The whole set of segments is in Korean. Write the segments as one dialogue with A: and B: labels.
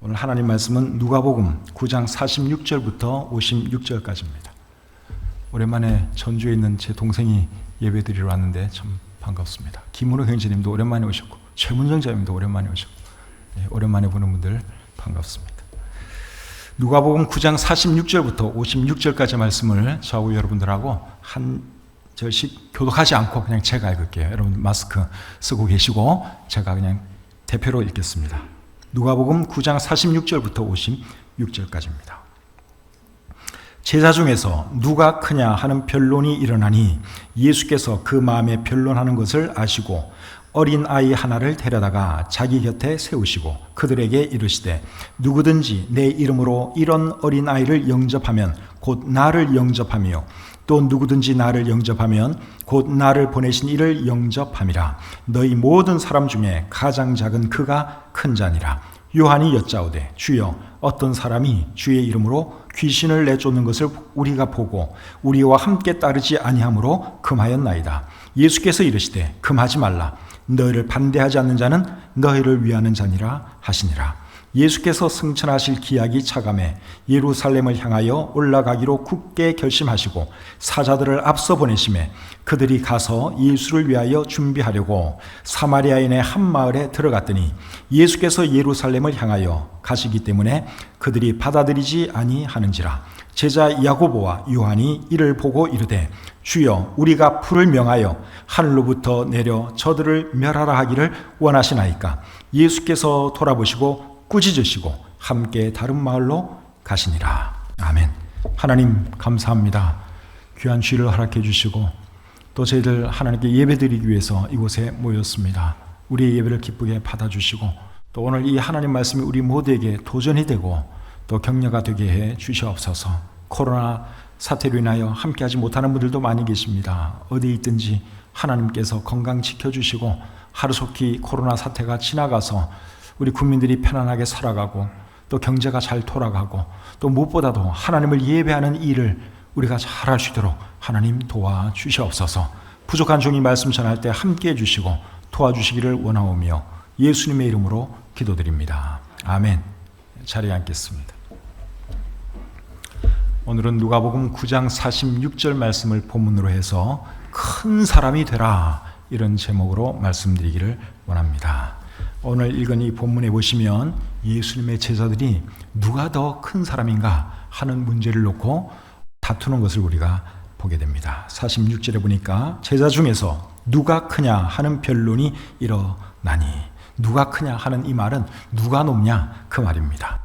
A: 오늘 하나님 말씀은 누가복음 9장 46절부터 56절까지입니다. 오랜만에 전주에 있는 제 동생이 예배드리러 왔는데 참 반갑습니다. 김은호 형제님도 오랜만에 오셨고 최문정 자님도 오랜만에 오셨고 오랜만에 보는 분들 반갑습니다. 누가복음 9장 46절부터 56절까지 말씀을 저하고 여러분들하고 한 절씩 교독하지 않고 그냥 제가 읽을게요. 여러분 마스크 쓰고 계시고 제가 그냥 대표로 읽겠습니다. 누가복음 9장 46절부터 56절까지입니다. 제자 중에서 누가 크냐 하는 변론이 일어나니 예수께서 그 마음에 변론하는 것을 아시고 어린 아이 하나를 데려다가 자기 곁에 세우시고 그들에게 이르시되 누구든지 내 이름으로 이런 어린 아이를 영접하면 곧 나를 영접하며 또 누구든지 나를 영접하면 곧 나를 보내신 이를 영접함이라. 너희 모든 사람 중에 가장 작은 그가 큰 자니라. 요한이 여짜오되 주여 어떤 사람이 주의 이름으로 귀신을 내쫓는 것을 우리가 보고 우리와 함께 따르지 아니하므로 금하였나이다. 예수께서 이르시되 금하지 말라. 너희를 반대하지 않는 자는 너희를 위하는 자니라 하시니라. 예수께서 승천하실 기약이 차감해 예루살렘을 향하여 올라가기로 굳게 결심하시고 사자들을 앞서 보내심에 그들이 가서 예수를 위하여 준비하려고 사마리아인의 한 마을에 들어갔더니 예수께서 예루살렘을 향하여 가시기 때문에 그들이 받아들이지 아니하는지라. 제자 야고보와 요한이 이를 보고 이르되 주여 우리가 불을 명하여 하늘로부터 내려 저들을 멸하라 하기를 원하시나이까. 예수께서 돌아보시고 꾸짖으시고 함께 다른 마을로 가시니라. 아멘. 하나님 감사합니다. 귀한 주일을 허락해 주시고 또 저희들 하나님께 예배드리기 위해서 이곳에 모였습니다. 우리의 예배를 기쁘게 받아주시고 또 오늘 이 하나님 말씀이 우리 모두에게 도전이 되고 또 격려가 되게 해 주시옵소서. 코로나 사태로 인하여 함께하지 못하는 분들도 많이 계십니다. 어디에 있든지 하나님께서 건강 지켜주시고 하루속히 코로나 사태가 지나가서 우리 국민들이 편안하게 살아가고 또 경제가 잘 돌아가고 또 무엇보다도 하나님을 예배하는 일을 우리가 잘 할 수 있도록 하나님 도와주시옵소서. 부족한 종이 말씀 전할 때 함께해 주시고 도와주시기를 원하오며 예수님의 이름으로 기도드립니다. 아멘. 자리에 앉겠습니다. 오늘은 누가복음 9장 46절 말씀을 본문으로 해서 큰 사람이 되라 이런 제목으로 말씀드리기를 원합니다. 오늘 읽은 이 본문에 보시면 예수님의 제자들이 누가 더 큰 사람인가 하는 문제를 놓고 다투는 것을 우리가 보게 됩니다. 46절에 보니까 제자 중에서 누가 크냐 하는 변론이 일어나니, 누가 크냐 하는 이 말은 누가 높냐 그 말입니다.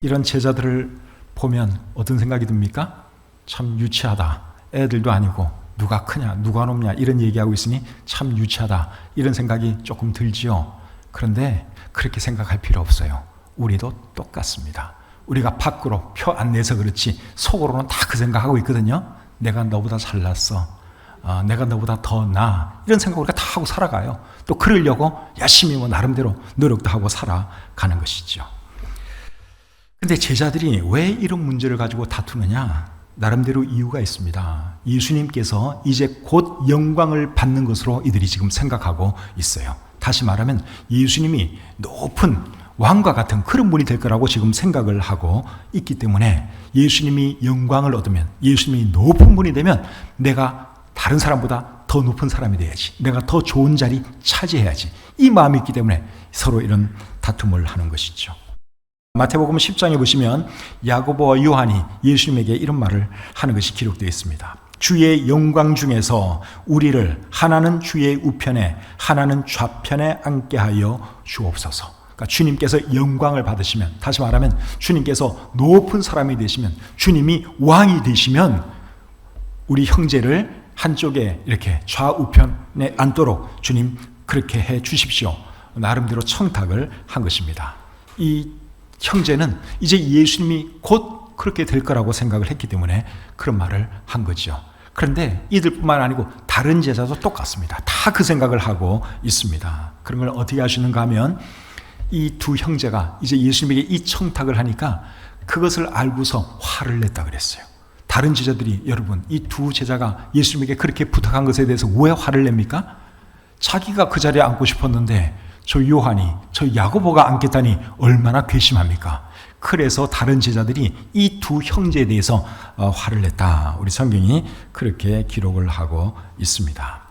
A: 이런 제자들을 보면 어떤 생각이 듭니까? 참 유치하다. 애들도 아니고 누가 크냐 누가 높냐 이런 얘기하고 있으니 참 유치하다 이런 생각이 조금 들지요. 그런데 그렇게 생각할 필요 없어요. 우리도 똑같습니다. 우리가 밖으로 표 안 내서 그렇지 속으로는 다 그 생각하고 있거든요. 내가 너보다 잘났어. 내가 너보다 더 나아. 이런 생각 우리가 다 하고 살아가요. 또 그러려고 열심히 나름대로 노력도 하고 살아가는 것이죠. 근데 제자들이 왜 이런 문제를 가지고 다투느냐? 나름대로 이유가 있습니다. 예수님께서 이제 곧 영광을 받는 것으로 이들이 지금 생각하고 있어요. 다시 말하면 예수님이 높은 왕과 같은 그런 분이 될 거라고 지금 생각을 하고 있기 때문에 예수님이 영광을 얻으면, 예수님이 높은 분이 되면 내가 다른 사람보다 더 높은 사람이 돼야지, 내가 더 좋은 자리 차지해야지, 이 마음이 있기 때문에 서로 이런 다툼을 하는 것이죠. 마태복음 10장에 보시면 야고보와 요한이 예수님에게 이런 말을 하는 것이 기록되어 있습니다. 주의 영광 중에서 우리를 하나는 주의 우편에 하나는 좌편에 앉게 하여 주옵소서. 그러니까 주님께서 영광을 받으시면, 다시 말하면 주님께서 높은 사람이 되시면, 주님이 왕이 되시면 우리 형제를 한쪽에 이렇게 좌우편에 앉도록 주님 그렇게 해 주십시오. 나름대로 청탁을 한 것입니다. 이 형제는 이제 예수님이 곧 그렇게 될 거라고 생각을 했기 때문에 그런 말을 한 거죠. 그런데 이들뿐만 아니고 다른 제자도 똑같습니다. 다 그 생각을 하고 있습니다. 그런 걸 어떻게 하시는가 하면 이 두 형제가 이제 예수님에게 이 청탁을 하니까 그것을 알고서 화를 냈다 그랬어요. 다른 제자들이, 여러분 이 두 제자가 예수님에게 그렇게 부탁한 것에 대해서 왜 화를 냅니까? 자기가 그 자리에 앉고 싶었는데 저 요한이, 저 야고보가 안겠다니 얼마나 괘씸합니까? 그래서 다른 제자들이 이 두 형제에 대해서 화를 냈다. 우리 성경이 그렇게 기록을 하고 있습니다.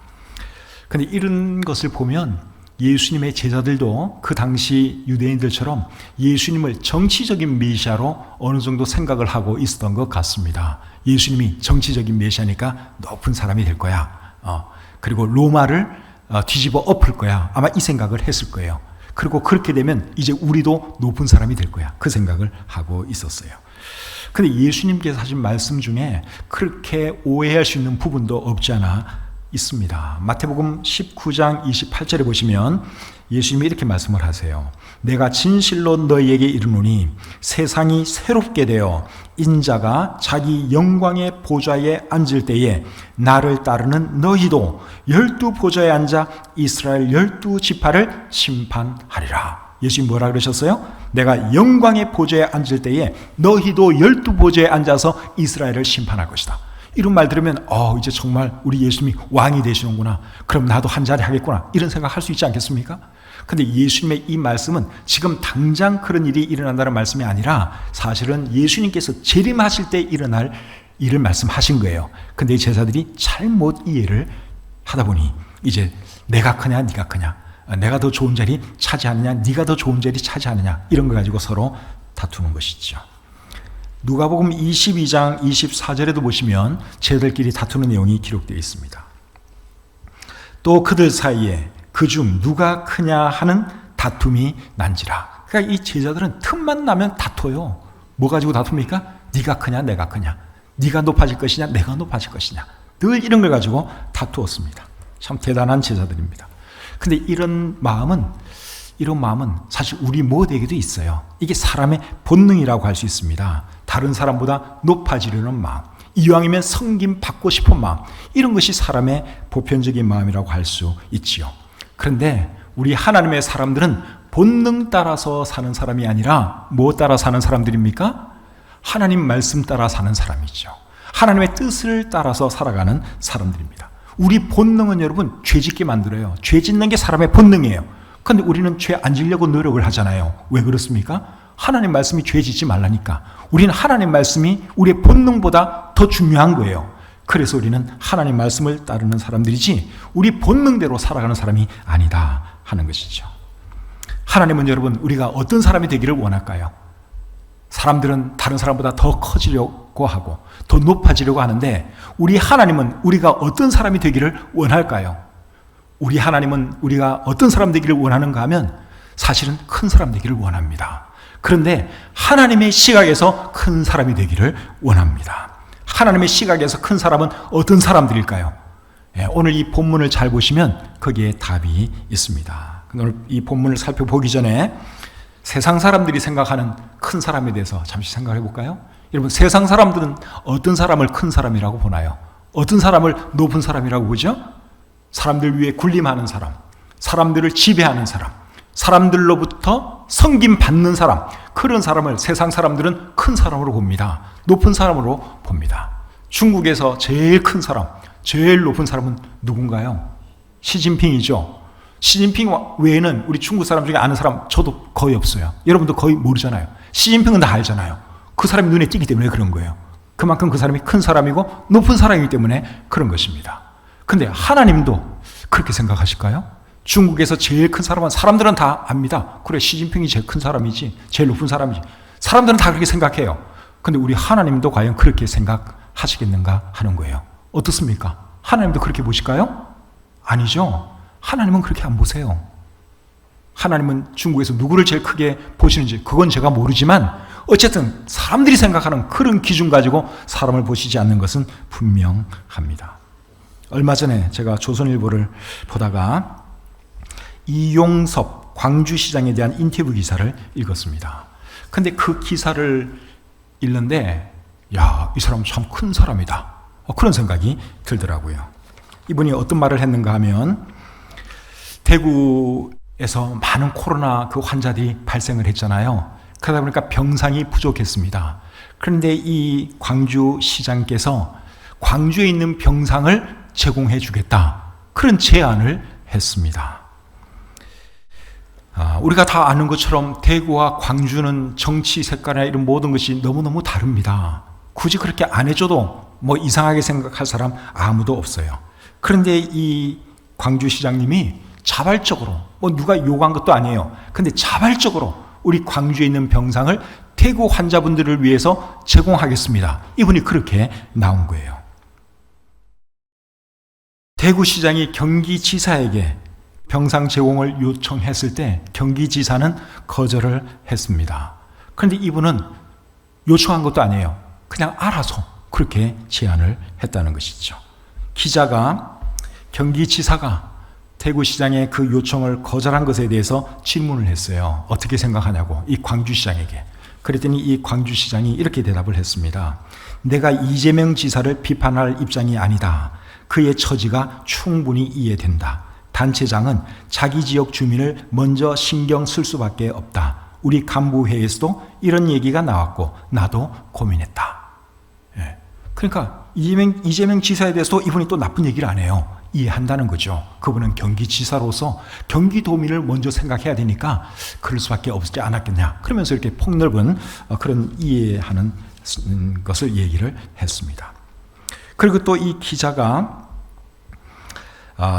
A: 그런데 이런 것을 보면 예수님의 제자들도 그 당시 유대인들처럼 예수님을 정치적인 메시아로 어느 정도 생각을 하고 있었던 것 같습니다. 예수님이 정치적인 메시아니까 높은 사람이 될 거야. 그리고 로마를 뒤집어 엎을 거야. 아마 이 생각을 했을 거예요. 그리고 그렇게 되면 이제 우리도 높은 사람이 될 거야. 그 생각을 하고 있었어요. 근데 예수님께서 하신 말씀 중에 그렇게 오해할 수 있는 부분도 없지 않아 있습니다. 마태복음 19장 28절에 보시면 예수님이 이렇게 말씀을 하세요. 내가 진실로 너희에게 이르노니 세상이 새롭게 되어 인자가 자기 영광의 보좌에 앉을 때에 나를 따르는 너희도 12 보좌에 앉아 이스라엘 12 지파를 심판하리라. 예수님 뭐라 그러셨어요? 내가 영광의 보좌에 앉을 때에 너희도 12 보좌에 앉아서 이스라엘을 심판할 것이다. 이런 말 들으면 이제 정말 우리 예수님이 왕이 되시는구나. 그럼 나도 한 자리 하겠구나. 이런 생각할 수 있지 않겠습니까? 근데 예수님의 이 말씀은 지금 당장 그런 일이 일어난다는 말씀이 아니라 사실은 예수님께서 재림하실 때 일어날 일을 말씀하신 거예요. 근데 이 제자들이 잘못 이해를 하다 보니 이제 내가 크냐 네가 크냐, 내가 더 좋은 자리 차지하느냐 네가 더 좋은 자리 차지하느냐, 이런 거 가지고 서로 다투는 것이죠. 누가복음 22장 24절에도 보시면 제자들끼리 다투는 내용이 기록되어 있습니다. 또 그들 사이에 그중 누가 크냐 하는 다툼이 난지라. 그러니까 이 제자들은 틈만 나면 다퉈요. 뭐 가지고 다툽니까? 네가 크냐 내가 크냐, 네가 높아질 것이냐 내가 높아질 것이냐, 늘 이런 걸 가지고 다투었습니다. 참 대단한 제자들입니다. 근데 이런 마음은 사실 우리 모두에게도 있어요. 이게 사람의 본능이라고 할 수 있습니다. 다른 사람보다 높아지려는 마음, 이왕이면 섬김 받고 싶은 마음, 이런 것이 사람의 보편적인 마음이라고 할 수 있지요. 그런데 우리 하나님의 사람들은 본능 따라서 사는 사람이 아니라 뭐 따라 사는 사람들입니까? 하나님 말씀 따라 사는 사람이죠. 하나님의 뜻을 따라서 살아가는 사람들입니다. 우리 본능은 여러분 죄 짓게 만들어요. 죄 짓는 게 사람의 본능이에요. 그런데 우리는 죄 안 지려고 노력을 하잖아요. 왜 그렇습니까? 하나님 말씀이 죄 짓지 말라니까. 우리는 하나님 말씀이 우리의 본능보다 더 중요한 거예요. 그래서 우리는 하나님 말씀을 따르는 사람들이지 우리 본능대로 살아가는 사람이 아니다 하는 것이죠. 하나님은 여러분 우리가 어떤 사람이 되기를 원할까요? 사람들은 다른 사람보다 더 커지려고 하고 더 높아지려고 하는데 우리 하나님은 우리가 어떤 사람이 되기를 원할까요? 우리 하나님은 우리가 어떤 사람 되기를 원하는가 하면 사실은 큰 사람 되기를 원합니다. 그런데 하나님의 시각에서 큰 사람이 되기를 원합니다. 하나님의 시각에서 큰 사람은 어떤 사람들일까요? 오늘 이 본문을 잘 보시면 거기에 답이 있습니다. 오늘 이 본문을 살펴보기 전에 세상 사람들이 생각하는 큰 사람에 대해서 잠시 생각해 볼까요? 여러분, 세상 사람들은 어떤 사람을 큰 사람이라고 보나요? 어떤 사람을 높은 사람이라고 보죠? 사람들 위에 군림하는 사람, 사람들을 지배하는 사람, 사람들로부터 섬김 받는 사람, 그런 사람을 세상 사람들은 큰 사람으로 봅니다. 높은 사람으로 봅니다. 중국에서 제일 큰 사람, 제일 높은 사람은 누군가요? 시진핑이죠. 시진핑 외에는 우리 중국 사람 중에 아는 사람 저도 거의 없어요. 여러분도 거의 모르잖아요. 시진핑은 다 알잖아요. 그 사람이 눈에 띄기 때문에 그런 거예요. 그만큼 그 사람이 큰 사람이고 높은 사람이기 때문에 그런 것입니다. 근데 하나님도 그렇게 생각하실까요? 중국에서 제일 큰 사람은 사람들은 다 압니다. 그래, 시진핑이 제일 큰 사람이지, 제일 높은 사람이지. 사람들은 다 그렇게 생각해요. 근데 우리 하나님도 과연 그렇게 생각하시겠는가 하는 거예요. 어떻습니까? 하나님도 그렇게 보실까요? 아니죠. 하나님은 그렇게 안 보세요. 하나님은 중국에서 누구를 제일 크게 보시는지 그건 제가 모르지만 어쨌든 사람들이 생각하는 그런 기준 가지고 사람을 보시지 않는 것은 분명합니다. 얼마 전에 제가 조선일보를 보다가 이용섭 광주시장에 대한 인터뷰 기사를 읽었습니다. 근데 그 기사를 읽는데 야, 이 사람 참 큰 사람이다. 그런 생각이 들더라고요. 이분이 어떤 말을 했는가 하면 대구에서 많은 코로나 그 환자들이 발생을 했잖아요. 그러다 보니까 병상이 부족했습니다. 그런데 이 광주시장께서 광주에 있는 병상을 제공해 주겠다. 그런 제안을 했습니다. 우리가 다 아는 것처럼 대구와 광주는 정치 색깔이나 이런 모든 것이 너무너무 다릅니다. 굳이 그렇게 안 해줘도 뭐 이상하게 생각할 사람 아무도 없어요. 그런데 이 광주시장님이 자발적으로, 뭐 누가 요구한 것도 아니에요. 근데 자발적으로 우리 광주에 있는 병상을 대구 환자분들을 위해서 제공하겠습니다. 이분이 그렇게 나온 거예요. 대구시장이 경기지사에게 병상 제공을 요청했을 때 경기지사는 거절을 했습니다. 그런데 이분은 요청한 것도 아니에요. 그냥 알아서 그렇게 제안을 했다는 것이죠. 기자가 경기지사가 대구시장의 그 요청을 거절한 것에 대해서 질문을 했어요. 어떻게 생각하냐고, 이 광주시장에게. 그랬더니 이 광주시장이 이렇게 대답을 했습니다. 내가 이재명 지사를 비판할 입장이 아니다. 그의 처지가 충분히 이해된다. 단체장은 자기 지역 주민을 먼저 신경 쓸 수밖에 없다. 우리 간부회의에서도 이런 얘기가 나왔고 나도 고민했다. 예. 그러니까 이재명 지사에 대해서 이분이 또 나쁜 얘기를 안 해요. 이해한다는 거죠. 그분은 경기지사로서 경기도민을 먼저 생각해야 되니까 그럴 수밖에 없지 않았겠냐. 그러면서 이렇게 폭넓은 그런 이해하는 것을 얘기를 했습니다. 그리고 또 이 기자가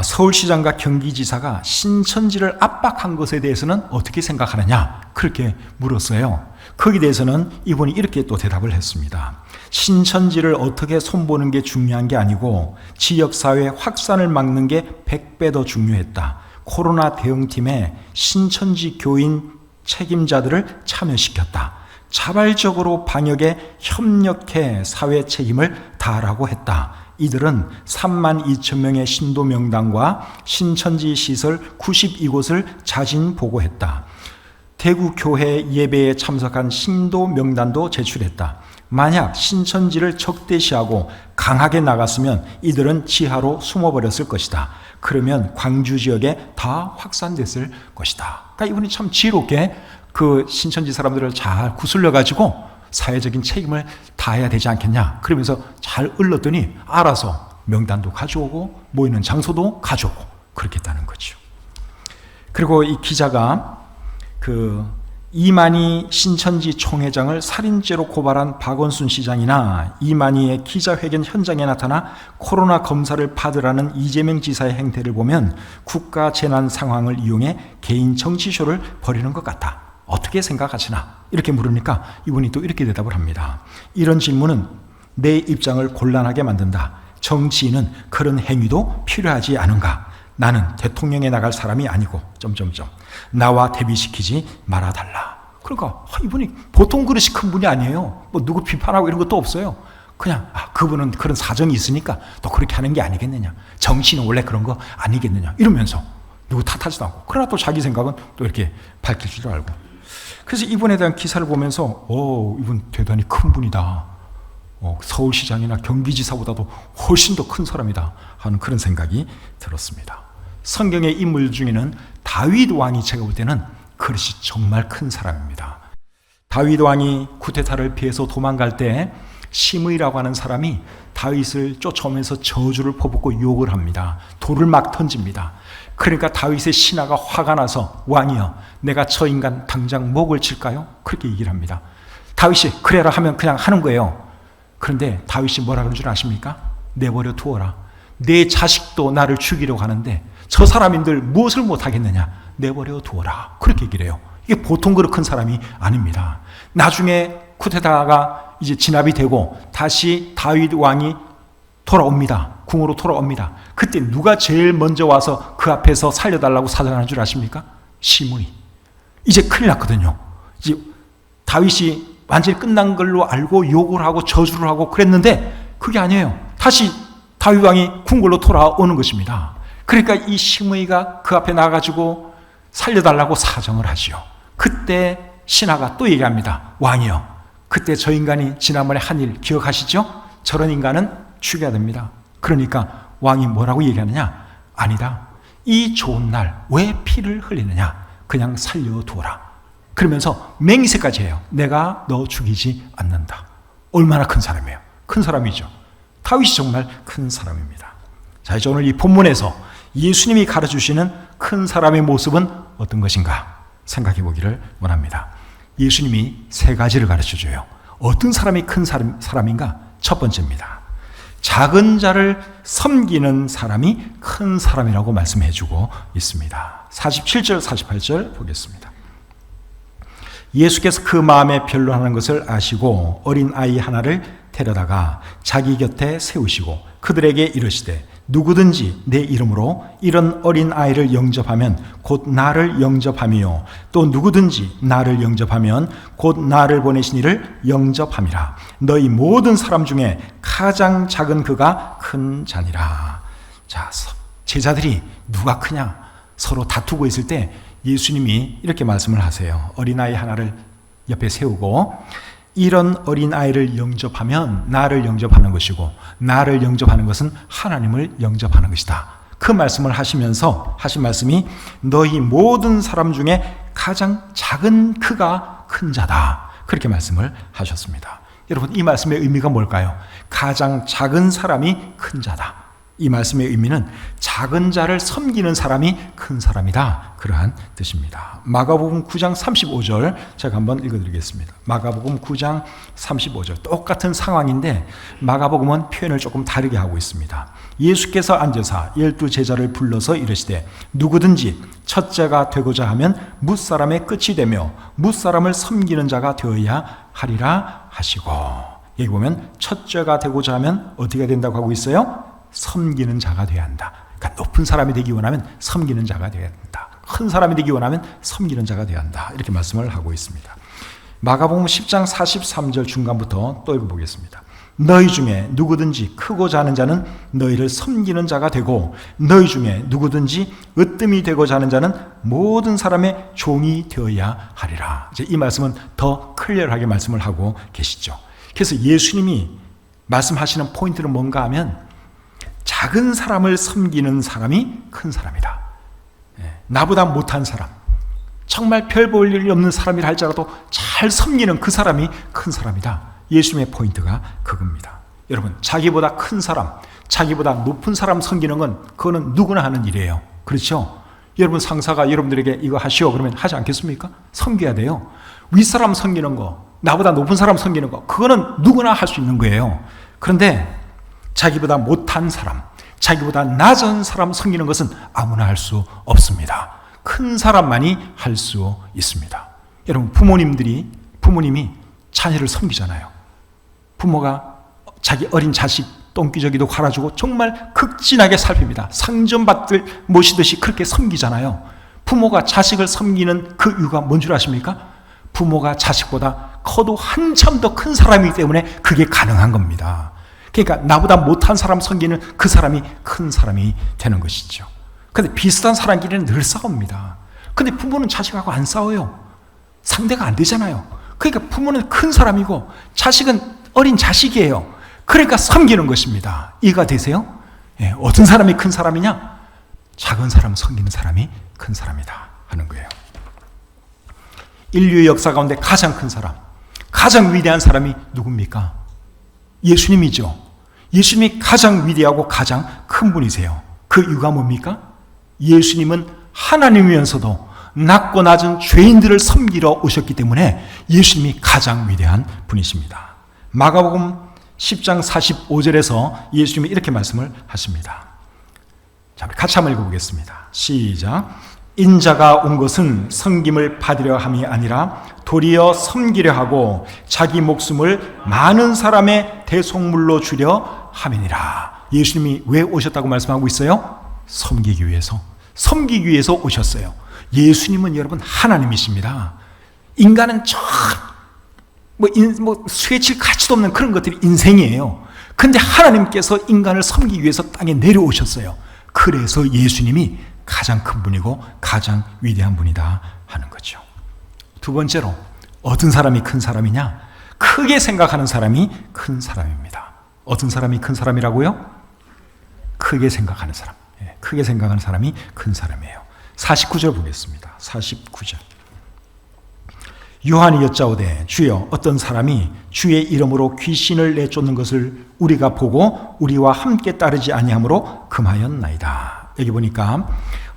A: 서울시장과 경기지사가 신천지를 압박한 것에 대해서는 어떻게 생각하느냐 그렇게 물었어요. 거기에 대해서는 이분이 이렇게 또 대답을 했습니다. 신천지를 어떻게 손보는 게 중요한 게 아니고 지역사회 확산을 막는 게 100배 더 중요했다. 코로나 대응팀에 신천지 교인 책임자들을 참여시켰다. 자발적으로 방역에 협력해 사회 책임을 다하라고 했다. 이들은 32,000명의 신도 명단과 신천지 시설 92곳을 자진 보고했다. 대구 교회 예배에 참석한 신도 명단도 제출했다. 만약 신천지를 적대시하고 강하게 나갔으면 이들은 지하로 숨어버렸을 것이다. 그러면 광주 지역에 다 확산됐을 것이다. 그러니까 이분이 참 지혜롭게 그 신천지 사람들을 잘 구슬려가지고 사회적인 책임을 다해야 되지 않겠냐. 그러면서 잘 을렀더니 알아서 명단도 가져오고 모이는 장소도 가져오고 그렇게 했다는 거죠. 그리고 이 기자가 이만희 신천지 총회장을 살인죄로 고발한 박원순 시장이나 이만희의 기자회견 현장에 나타나 코로나 검사를 받으라는 이재명 지사의 행태를 보면 국가 재난 상황을 이용해 개인 정치쇼를 벌이는 것 같다. 어떻게 생각하시나? 이렇게 물으니까 이분이 또 이렇게 대답을 합니다. 이런 질문은 내 입장을 곤란하게 만든다. 정치인은 그런 행위도 필요하지 않은가? 나는 대통령에 나갈 사람이 아니고 나와 대비시키지 말아달라. 그러니까 이분이 보통 그릇이 큰 분이 아니에요. 뭐 누구 비판하고 이런 것도 없어요. 그냥 그분은 그런 사정이 있으니까 또 그렇게 하는 게 아니겠느냐. 정치는 원래 그런 거 아니겠느냐. 이러면서 누구 탓하지도 않고. 그러나 또 자기 생각은 또 이렇게 밝힐 줄 알고. 그래서 이분에 대한 기사를 보면서 이분 대단히 큰 분이다. 서울시장이나 경기지사보다도 훨씬 더 큰 사람이다 하는 그런 생각이 들었습니다. 성경의 인물 중에는 다윗 왕이 제가 볼 때는 그릇이 정말 큰 사람입니다. 다윗 왕이 쿠데타를 피해서 도망갈 때 시므이라고 하는 사람이 다윗을 쫓아오면서 저주를 퍼붓고 욕을 합니다. 돌을 막 던집니다. 그러니까 다윗의 신하가 화가 나서 왕이여 내가 저 인간 당장 목을 칠까요? 그렇게 얘기를 합니다. 다윗이 그래라 하면 그냥 하는 거예요. 그런데 다윗이 뭐라 그런 줄 아십니까? 내버려 두어라. 내 자식도 나를 죽이려고 하는데 저 사람인들 무엇을 못하겠느냐? 내버려 두어라. 그렇게 얘기를 해요. 이게 보통 그렇게 큰 사람이 아닙니다. 나중에 쿠데타가 이제 진압이 되고 다시 다윗 왕이 돌아옵니다. 궁으로 돌아옵니다. 그때 누가 제일 먼저 와서 그 앞에서 살려달라고 사정하는 줄 아십니까? 시므이. 이제 큰일 났거든요. 이제 다윗이 완전히 끝난 걸로 알고 욕을 하고 저주를 하고 그랬는데 그게 아니에요. 다시 다윗 왕이 궁궐로 돌아오는 것입니다. 그러니까 이 시므이가 그 앞에 나가지고 살려달라고 사정을 하지요. 그때 신하가 또 얘기합니다. 왕이여, 그때 저 인간이 지난번에 한 일 기억하시죠? 저런 인간은 죽여야 됩니다. 그러니까 왕이 뭐라고 얘기하느냐? 아니다. 이 좋은 날 왜 피를 흘리느냐? 그냥 살려두어라. 그러면서 맹세까지 해요. 내가 너 죽이지 않는다. 얼마나 큰 사람이에요? 큰 사람이죠. 다윗이 정말 큰 사람입니다. 자, 이제 오늘 이 본문에서 예수님이 가르쳐주시는 큰 사람의 모습은 어떤 것인가? 생각해 보기를 원합니다. 예수님이 세 가지를 가르쳐줘요. 어떤 사람이 큰 사람인가? 첫 번째입니다. 작은 자를 섬기는 사람이 큰 사람이라고 말씀해주고 있습니다. 47절, 48절 보겠습니다. 예수께서 그 마음에 변론하는 것을 아시고 어린 아이 하나를 데려다가 자기 곁에 세우시고 그들에게 이르시되 누구든지 내 이름으로 이런 어린 아이를 영접하면 곧 나를 영접함이요 또 누구든지 나를 영접하면 곧 나를 보내신 이를 영접함이라. 너희 모든 사람 중에 가장 작은 그가 큰 자니라. 자, 제자들이 누가 크냐 서로 다투고 있을 때 예수님이 이렇게 말씀을 하세요. 어린아이 하나를 옆에 세우고 이런 어린아이를 영접하면 나를 영접하는 것이고 나를 영접하는 것은 하나님을 영접하는 것이다. 그 말씀을 하시면서 하신 말씀이 너희 모든 사람 중에 가장 작은 그가 큰 자다. 그렇게 말씀을 하셨습니다. 여러분, 이 말씀의 의미가 뭘까요? 가장 작은 사람이 큰 자다. 이 말씀의 의미는 작은 자를 섬기는 사람이 큰 사람이다. 그러한 뜻입니다. 마가복음 9장 35절 제가 한번 읽어드리겠습니다. 마가복음 9장 35절 똑같은 상황인데 마가복음은 표현을 조금 다르게 하고 있습니다. 예수께서 앉으사 12제자를 불러서 이르시되 누구든지 첫째가 되고자 하면 뭇사람의 끝이 되며 뭇사람을 섬기는 자가 되어야 하리라 하시고, 여기 보면 첫째가 되고자 하면 어떻게 된다고 하고 있어요? 섬기는 자가 되어야 한다. 그러니까 높은 사람이 되기 원하면 섬기는 자가 되어야 한다. 큰 사람이 되기 원하면 섬기는 자가 되어야 한다. 이렇게 말씀을 하고 있습니다. 마가복음 10장 43절 중간부터 또 읽어보겠습니다. 너희 중에 누구든지 크고자 하는 자는 너희를 섬기는 자가 되고 너희 중에 누구든지 으뜸이 되고자 하는 자는 모든 사람의 종이 되어야 하리라. 이제 이 말씀은 더 클리어하게 말씀을 하고 계시죠. 그래서 예수님이 말씀하시는 포인트는 뭔가 하면 작은 사람을 섬기는 사람이 큰 사람이다. 나보다 못한 사람, 정말 별 볼 일이 없는 사람이라 할지라도 잘 섬기는 그 사람이 큰 사람이다. 예수님의 포인트가 그겁니다. 여러분, 자기보다 큰 사람, 자기보다 높은 사람 섬기는 건 그거는 누구나 하는 일이에요. 그렇죠? 여러분, 상사가 여러분들에게 이거 하시오 그러면 하지 않겠습니까? 섬겨야 돼요. 윗사람 섬기는 거, 나보다 높은 사람 섬기는 거, 그거는 누구나 할 수 있는 거예요. 그런데 자기보다 못한 사람, 자기보다 낮은 사람 섬기는 것은 아무나 할 수 없습니다. 큰 사람만이 할 수 있습니다. 여러분, 부모님이 자녀를 섬기잖아요. 부모가 자기 어린 자식 똥기저귀도 갈아주고 정말 극진하게 살핍니다. 상전받들 모시듯이 그렇게 섬기잖아요. 부모가 자식을 섬기는 그 이유가 뭔 줄 아십니까? 부모가 자식보다 커도 한참 더 큰 사람이기 때문에 그게 가능한 겁니다. 그러니까 나보다 못한 사람 섬기는 그 사람이 큰 사람이 되는 것이죠. 그런데 비슷한 사람끼리는 늘 싸웁니다. 그런데 부모는 자식하고 안 싸워요. 상대가 안 되잖아요. 그러니까 부모는 큰 사람이고 자식은 어린 자식이에요. 그러니까 섬기는 것입니다. 이해가 되세요? 예, 어떤 사람이 큰 사람이냐? 작은 사람 섬기는 사람이 큰 사람이다 하는 거예요. 인류의 역사 가운데 가장 큰 사람, 가장 위대한 사람이 누굽니까? 예수님이죠. 예수님이 가장 위대하고 가장 큰 분이세요. 그 이유가 뭡니까? 예수님은 하나님이면서도 낮고 낮은 죄인들을 섬기러 오셨기 때문에 예수님이 가장 위대한 분이십니다. 마가복음 10장 45절에서 예수님이 이렇게 말씀을 하십니다. 자, 같이 한번 읽어보겠습니다. 시작. 인자가 온 것은 섬김을 받으려 함이 아니라 도리어 섬기려 하고 자기 목숨을 많은 사람의 대속물로 주려 함이니라. 예수님이 왜 오셨다고 말씀하고 있어요? 섬기기 위해서. 섬기기 위해서 오셨어요. 예수님은 여러분 하나님이십니다. 인간은 스웨칠 가치도 없는 그런 것들이 인생이에요. 그런데 하나님께서 인간을 섬기기 위해서 땅에 내려오셨어요. 그래서 예수님이 가장 큰 분이고 가장 위대한 분이다 하는 거죠. 두 번째로, 어떤 사람이 큰 사람이냐? 크게 생각하는 사람이 큰 사람입니다. 어떤 사람이 큰 사람이라고요? 크게 생각하는 사람. 크게 생각하는 사람이 큰 사람이에요. 49절 보겠습니다. 49절. 요한이 여짜오되 주여 어떤 사람이 주의 이름으로 귀신을 내쫓는 것을 우리가 보고 우리와 함께 따르지 아니하므로 금하였나이다. 여기 보니까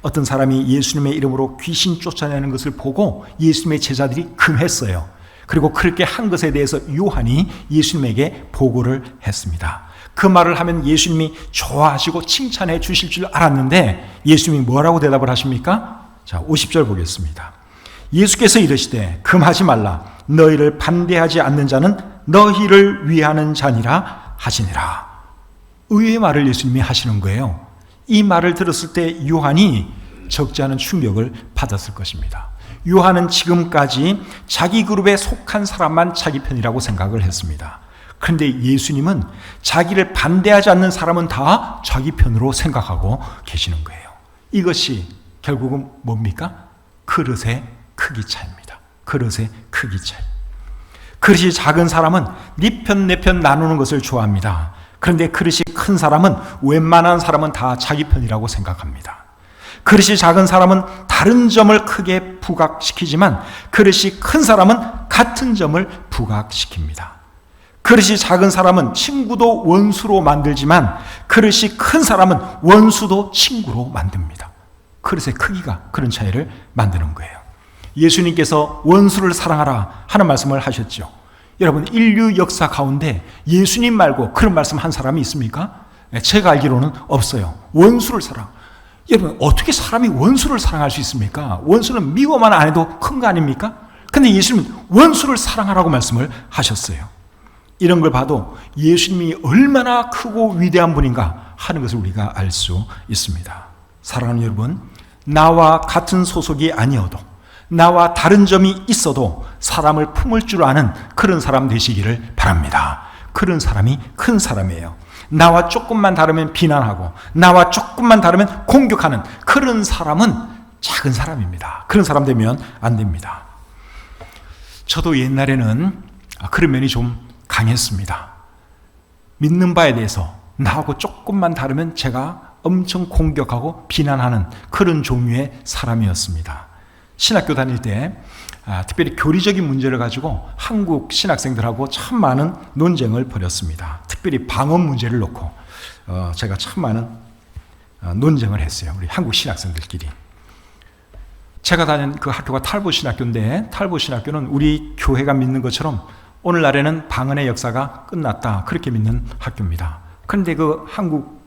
A: 어떤 사람이 예수님의 이름으로 귀신 쫓아내는 것을 보고 예수님의 제자들이 금했어요. 그리고 그렇게 한 것에 대해서 요한이 예수님에게 보고를 했습니다. 그 말을 하면 예수님이 좋아하시고 칭찬해 주실 줄 알았는데 예수님이 뭐라고 대답을 하십니까? 자, 50절 보겠습니다. 예수께서 이르시되 금하지 말라. 너희를 반대하지 않는 자는 너희를 위하는 자니라 하시니라. 의외의 말을 예수님이 하시는 거예요. 이 말을 들었을 때 요한이 적지 않은 충격을 받았을 것입니다. 요한은 지금까지 자기 그룹에 속한 사람만 자기 편이라고 생각을 했습니다. 그런데 예수님은 자기를 반대하지 않는 사람은 다 자기 편으로 생각하고 계시는 거예요. 이것이 결국은 뭡니까? 그릇의 크기 차이입니다. 그릇의 크기 차이. 그릇이 작은 사람은 네 편 내 편 나누는 것을 좋아합니다. 그런데 그릇이 큰 사람은 웬만한 사람은 다 자기 편이라고 생각합니다. 그릇이 작은 사람은 다른 점을 크게 부각시키지만 그릇이 큰 사람은 같은 점을 부각시킵니다. 그릇이 작은 사람은 친구도 원수로 만들지만 그릇이 큰 사람은 원수도 친구로 만듭니다. 그릇의 크기가 그런 차이를 만드는 거예요. 예수님께서 원수를 사랑하라 하는 말씀을 하셨죠. 여러분, 인류 역사 가운데 예수님 말고 그런 말씀 한 사람이 있습니까? 제가 알기로는 없어요. 원수를 사랑. 여러분, 어떻게 사람이 원수를 사랑할 수 있습니까? 원수는 미워만 안 해도 큰 거 아닙니까? 근데 예수님은 원수를 사랑하라고 말씀을 하셨어요. 이런 걸 봐도 예수님이 얼마나 크고 위대한 분인가 하는 것을 우리가 알 수 있습니다. 사랑하는 여러분, 나와 같은 소속이 아니어도 나와 다른 점이 있어도 사람을 품을 줄 아는 그런 사람 되시기를 바랍니다. 그런 사람이 큰 사람이에요. 나와 조금만 다르면 비난하고 나와 조금만 다르면 공격하는 그런 사람은 작은 사람입니다. 그런 사람 되면 안 됩니다. 저도 옛날에는 그런 면이 좀 강했습니다. 믿는 바에 대해서 나하고 조금만 다르면 제가 엄청 공격하고 비난하는 그런 종류의 사람이었습니다. 신학교 다닐 때 특별히 교리적인 문제를 가지고 한국 신학생들하고 참 많은 논쟁을 벌였습니다. 특별히 방언 문제를 놓고 제가 참 많은 논쟁을 했어요. 우리 한국 신학생들끼리. 제가 다닌 그 학교가 탈보신학교인데 탈보신학교는 우리 교회가 믿는 것처럼 오늘날에는 방언의 역사가 끝났다 그렇게 믿는 학교입니다. 그런데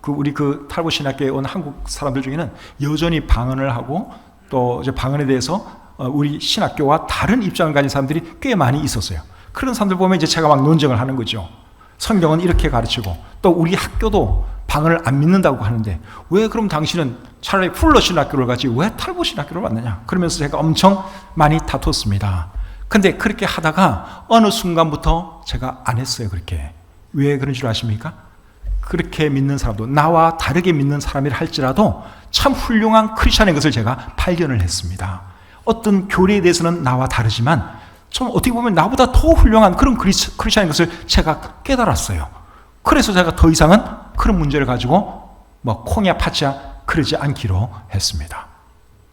A: 우리 그 탈보신학교에 온 한국 사람들 중에는 여전히 방언을 하고 또 이제 방언에 대해서 우리 신학교와 다른 입장을 가진 사람들이 꽤 많이 있었어요. 그런 사람들 보면 이제 제가 막 논쟁을 하는 거죠. 성경은 이렇게 가르치고 또 우리 학교도 방언을 안 믿는다고 하는데 왜 그럼 당신은 차라리 풀러 신학교를 가지 왜 탈보 신학교를 왔느냐? 그러면서 제가 엄청 많이 다퉜습니다. 근데 그렇게 하다가 어느 순간부터 제가 안 했어요. 그렇게. 왜 그런 줄 아십니까? 그렇게 믿는 사람도 나와 다르게 믿는 사람이라 할지라도 참 훌륭한 크리스찬인 것을 제가 발견을 했습니다. 어떤 교리에 대해서는 나와 다르지만 좀 어떻게 보면 나보다 더 훌륭한 그런 크리스찬인 것을 제가 깨달았어요. 그래서 제가 더 이상은 그런 문제를 가지고 뭐 콩야 파치야 그러지 않기로 했습니다.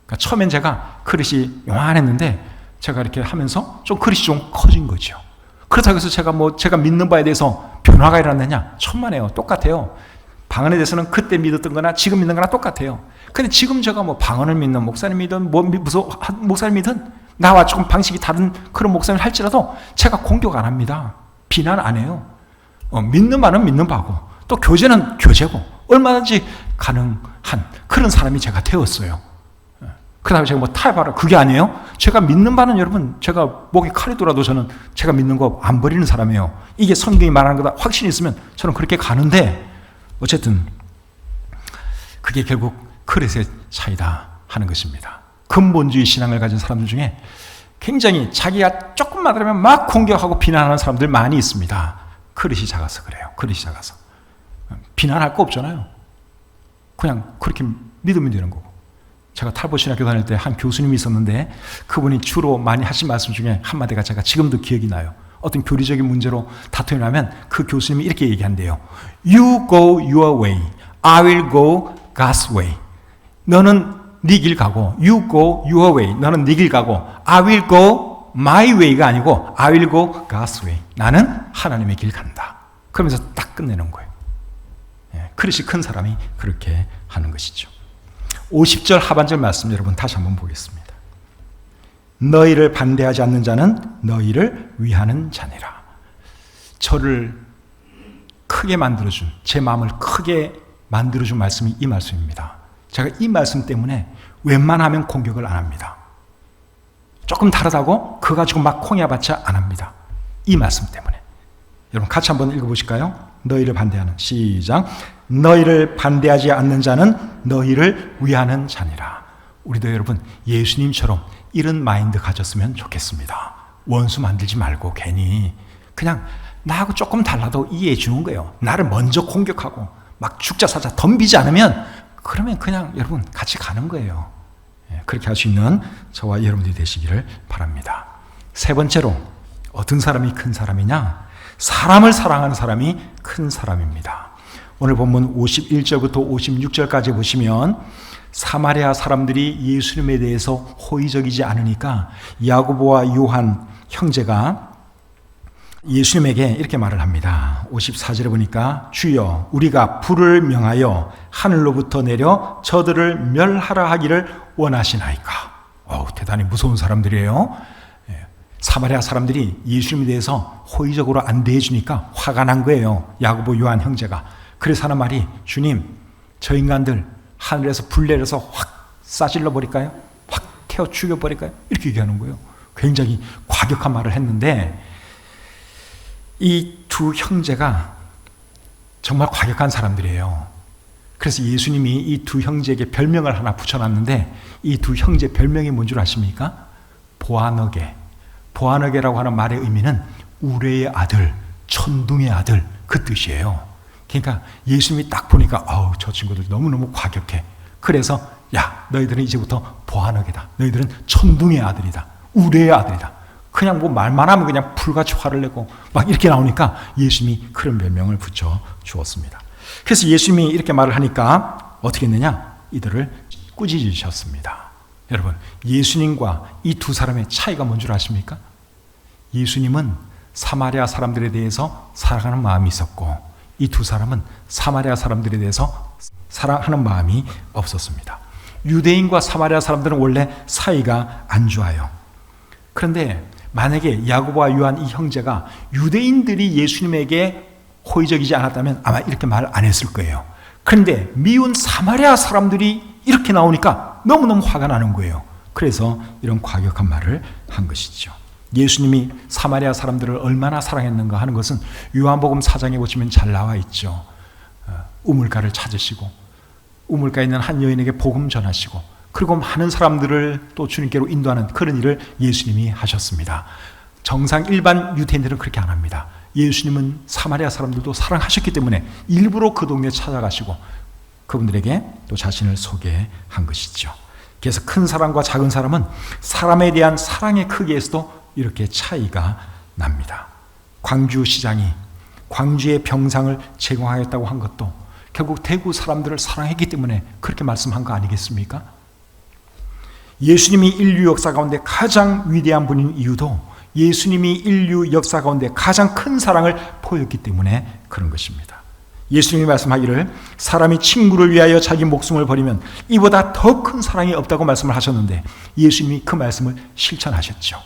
A: 그러니까 처음엔 제가 그릇이 요만했는데 제가 이렇게 하면서 좀 그릇이 좀 커진 거죠. 그렇다고 해서 제가 믿는 바에 대해서 변화가 일어났느냐? 천만에요. 똑같아요. 방언에 대해서는 그때 믿었던 거나 지금 믿는 거나 똑같아요. 근데 지금 제가 뭐 방언을 믿는 목사님이든 무슨 목사님이든 나와 조금 방식이 다른 그런 목사님을 할지라도 제가 공격 안 합니다. 비난 안 해요. 믿는 바는 믿는 바고 또 교제는 교제고 얼마든지 가능한 그런 사람이 제가 되었어요. 그 다음에 제가 뭐 타협하라 그게 아니에요. 제가 믿는 바는 여러분 제가 목에 칼이 돌아도 저는 제가 믿는 거 안 버리는 사람이에요. 이게 성경이 말하는 거다 확신이 있으면 저는 그렇게 가는데 어쨌든 그게 결국 그릇의 차이다 하는 것입니다. 근본주의 신앙을 가진 사람들 중에 굉장히 자기가 조금만 다르면 막 공격하고 비난하는 사람들 많이 있습니다. 그릇이 작아서 그래요. 그릇이 작아서. 비난할 거 없잖아요. 그냥 그렇게 믿으면 되는 거고. 제가 탈보신학교 다닐 때 한 교수님이 있었는데 그분이 주로 많이 하신 말씀 중에 한마디가 제가 지금도 기억이 나요. 어떤 교리적인 문제로 다툼이 나면 그 교수님이 이렇게 얘기한대요. You go your way, I will go God's way. 너는 네 길 가고 You go your way, 너는 네 길 가고 I will go my way가 아니고 I will go God's way. 나는 하나님의 길 간다. 그러면서 딱 끝내는 거예요. 그릇이 큰 사람이 그렇게 하는 것이죠. 50절 하반절 말씀 여러분 다시 한번 보겠습니다. 너희를 반대하지 않는 자는 너희를 위하는 자니라. 저를 크게 만들어준, 제 마음을 크게 만들어준 말씀이 이 말씀입니다. 제가 이 말씀 때문에 웬만하면 공격을 안 합니다. 조금 다르다고 그거 가지고 막 콩야받지 안 합니다. 이 말씀 때문에. 여러분 같이 한번 읽어보실까요? 너희를 반대하는, 시작. 너희를 반대하지 않는 자는 너희를 위하는 자니라. 우리도 여러분 예수님처럼 이런 마인드 가졌으면 좋겠습니다. 원수 만들지 말고 괜히 그냥 나하고 조금 달라도 이해해 주는 거예요. 나를 먼저 공격하고 막 죽자 사자 덤비지 않으면 그러면 그냥 여러분 같이 가는 거예요. 그렇게 할 수 있는 저와 여러분들이 되시기를 바랍니다. 세 번째로 어떤 사람이 큰 사람이냐? 사람을 사랑하는 사람이 큰 사람입니다. 오늘 본문 51절부터 56절까지 보시면 사마리아 사람들이 예수님에 대해서 호의적이지 않으니까 야고보와 요한 형제가 예수님에게 이렇게 말을 합니다. 54절에 보니까 주여 우리가 불을 명하여 하늘로부터 내려 저들을 멸하라 하기를 원하시나이까. 대단히 무서운 사람들이에요. 사마리아 사람들이 예수님에 대해서 호의적으로 안 대해주니까 화가 난 거예요. 야고보 요한 형제가. 그래서 하는 말이 주님 저 인간들 하늘에서 불 내려서 확 싸질러 버릴까요? 확 태워 죽여버릴까요? 이렇게 얘기하는 거예요. 굉장히 과격한 말을 했는데 이 두 형제가 정말 과격한 사람들이에요. 그래서 예수님이 이 두 형제에게 별명을 하나 붙여놨는데 이 두 형제 별명이 뭔 줄 아십니까? 보아너게. 보아너게라고 하는 말의 의미는 우레의 아들, 천둥의 아들 그 뜻이에요. 그러니까 예수님이 딱 보니까 저 친구들 너무너무 과격해. 그래서 야 너희들은 이제부터 보아너게다. 너희들은 천둥의 아들이다. 우레의 아들이다. 그냥 뭐 말만 하면 그냥 불같이 화를 내고 막 이렇게 나오니까 예수님이 그런 별명을 붙여 주었습니다. 그래서 예수님이 이렇게 말을 하니까 어떻게 했느냐? 이들을 꾸짖으셨습니다. 여러분 예수님과 이 두 사람의 차이가 뭔 줄 아십니까? 예수님은 사마리아 사람들에 대해서 사랑하는 마음이 있었고 이 두 사람은 사마리아 사람들에 대해서 사랑하는 마음이 없었습니다. 유대인과 사마리아 사람들은 원래 사이가 안 좋아요. 그런데 만약에 야고보와 요한 이 형제가 유대인들이 예수님에게 호의적이지 않았다면 아마 이렇게 말 안 했을 거예요. 그런데 미운 사마리아 사람들이 이렇게 나오니까 너무너무 화가 나는 거예요. 그래서 이런 과격한 말을 한 것이죠. 예수님이 사마리아 사람들을 얼마나 사랑했는가 하는 것은 요한복음 4장에 보시면 잘 나와 있죠. 우물가를 찾으시고 우물가에 있는 한 여인에게 복음 전하시고 그리고 많은 사람들을 또 주님께로 인도하는 그런 일을 예수님이 하셨습니다. 정상 일반 유대인들은 그렇게 안 합니다. 예수님은 사마리아 사람들도 사랑하셨기 때문에 일부러 그 동네에 찾아가시고 그분들에게 또 자신을 소개한 것이죠. 그래서 큰 사람과 작은 사람은 사람에 대한 사랑의 크기에서도 이렇게 차이가 납니다. 광주시장이 광주의 병상을 제공하겠다고 한 것도 결국 대구 사람들을 사랑했기 때문에 그렇게 말씀한 거 아니겠습니까? 예수님이 인류 역사 가운데 가장 위대한 분인 이유도 예수님이 인류 역사 가운데 가장 큰 사랑을 보였기 때문에 그런 것입니다. 예수님이 말씀하기를 사람이 친구를 위하여 자기 목숨을 버리면 이보다 더 큰 사랑이 없다고 말씀을 하셨는데 예수님이 그 말씀을 실천하셨죠.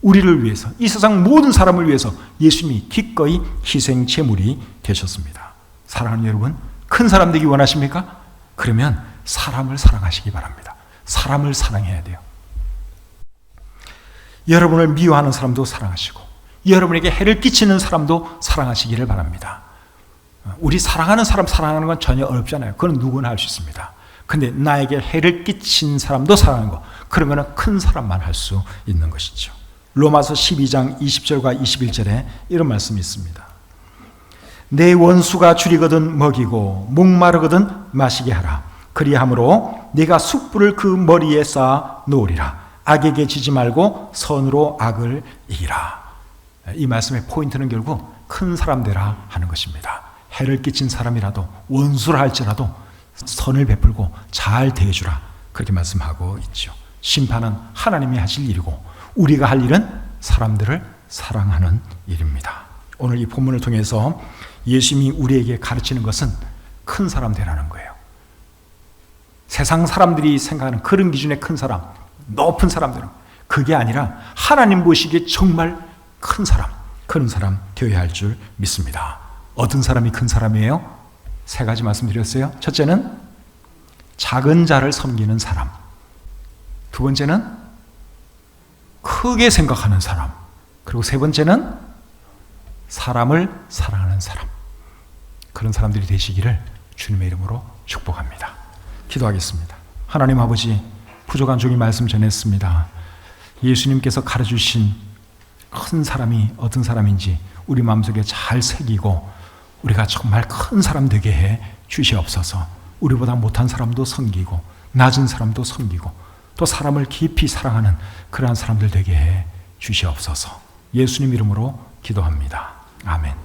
A: 우리를 위해서 이 세상 모든 사람을 위해서 예수님이 기꺼이 희생 제물이 되셨습니다. 사랑하는 여러분 큰 사람 되기 원하십니까? 그러면 사람을 사랑하시기 바랍니다. 사람을 사랑해야 돼요. 여러분을 미워하는 사람도 사랑하시고 여러분에게 해를 끼치는 사람도 사랑하시기를 바랍니다. 우리 사랑하는 사람 사랑하는 건 전혀 어렵잖아요. 그건 누구나 할 수 있습니다. 근데 나에게 해를 끼친 사람도 사랑하는 거 그러면 큰 사람만 할 수 있는 것이죠. 로마서 12장 20절과 21절에 이런 말씀이 있습니다. 내 원수가 줄이거든 먹이고 목마르거든 마시게 하라. 그리함으로 네가 숯불을 그 머리에 쌓아 놓으리라. 악에게 지지 말고 선으로 악을 이기라. 이 말씀의 포인트는 결국 큰 사람 되라 하는 것입니다. 해를 끼친 사람이라도 원수를 할지라도 선을 베풀고 잘 대해주라. 그렇게 말씀하고 있죠. 심판은 하나님이 하실 일이고 우리가 할 일은 사람들을 사랑하는 일입니다. 오늘 이 본문을 통해서 예수님이 우리에게 가르치는 것은 큰 사람 되라는 거예요. 세상 사람들이 생각하는 그런 기준의 큰 사람, 높은 사람들은 그게 아니라 하나님 보시기에 정말 큰 사람, 그런 사람 되어야 할 줄 믿습니다. 어떤 사람이 큰 사람이에요? 세 가지 말씀드렸어요. 첫째는 작은 자를 섬기는 사람. 두 번째는 크게 생각하는 사람. 그리고 세 번째는 사람을 사랑하는 사람. 그런 사람들이 되시기를 주님의 이름으로 축복합니다. 기도하겠습니다. 하나님 아버지, 부족한 종이 말씀 전했습니다. 예수님께서 가르쳐주신 큰 사람이 어떤 사람인지 우리 마음속에 잘 새기고 우리가 정말 큰 사람 되게 해 주시옵소서. 우리보다 못한 사람도 섬기고 낮은 사람도 섬기고 또 사람을 깊이 사랑하는 그러한 사람들 되게 해 주시옵소서. 예수님 이름으로 기도합니다. 아멘.